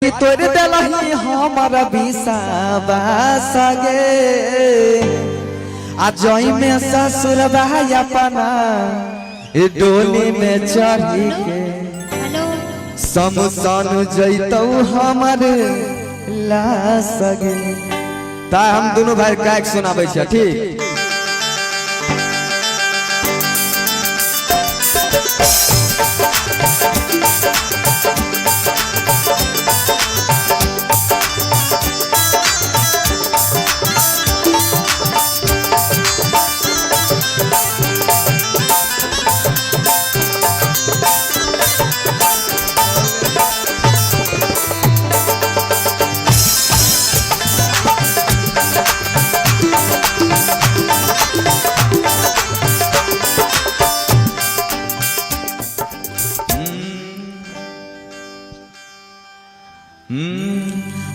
कि तोरे दिलही हमारा विश्वास गे आ जई में ससुर भाई अपना डोली में चढ़ी के समसान जैतौ हमर लाश गे। ता हम दोनों भाई गायक सुनाबै छै ठीक।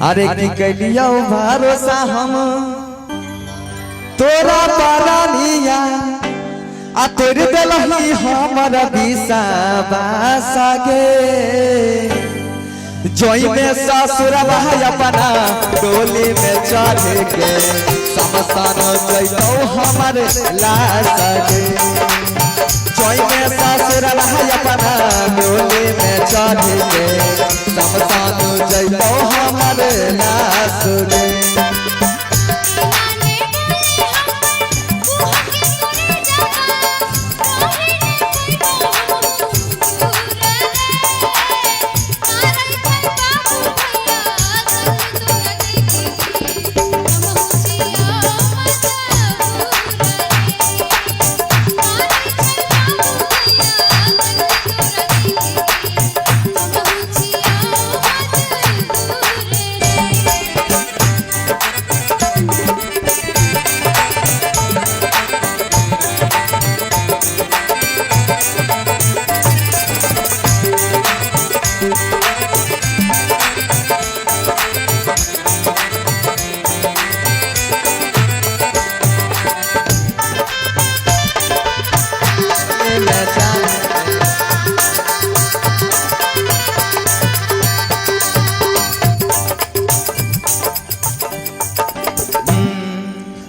अरे की कलियो भरोसा हम तोरा परानिया आ तोरे दिलही हमारा विश्वास गे जोई में ससुर भाई अपना डोली में चढ़ के समसान जैतौ हमर लाश गे। जोई में ससुर भाई अपना डोली में चढ़ के समसान जैतौ हमर लाश गे।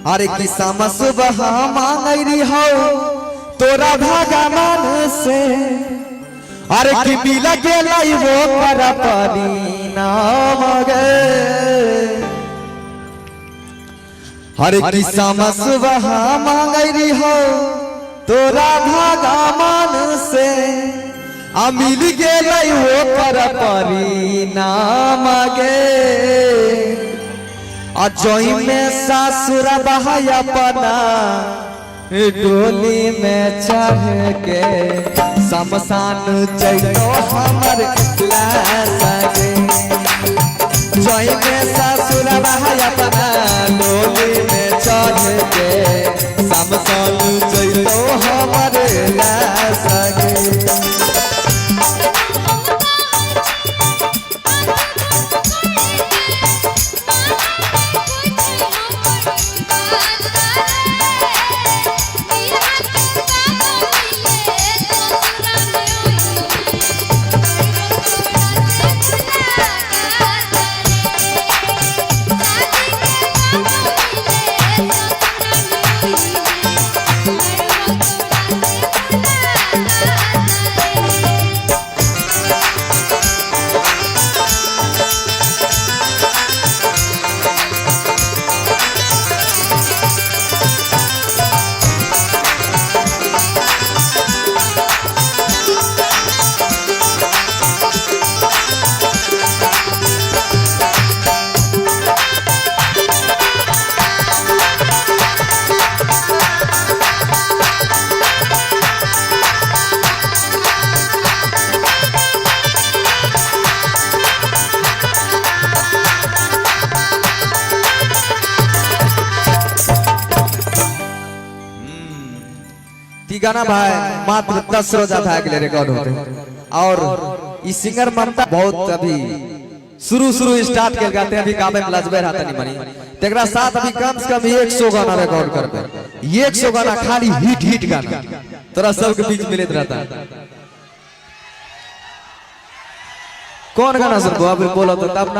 अरे की सम सुबह मांगरी हो तोरा भगवान से अरे की बिल गेलै वो पर परिणाम गे। अरे की सम सुबह मांगरी हो तोरा भगवान से आ मिल गेलै वो पर परिणाम गे। जोई में ससुर भाई अपना डोली में चढ़ के समसान जैतौ हमर लाश गे। जोई में ससुर भाई अपना डोली में चढ़ के समसान जैतौ हमर लाश गे। गाना भाई मात्र 10 रोजा था अगले रिकॉर्ड होते और इस सिंगर मनता बहुत अभी शुरू स्टार्ट कर गाते अभी गावे में लजबे रहता नहीं मनी तेरा साथ अभी कम से कम 100 गाना रिकॉर्ड करते 100 गाना खाली हिट गाना तोरा सबके बीच मिलत रहता। कौन गाना सुनबो अभी बोलो तो तब ना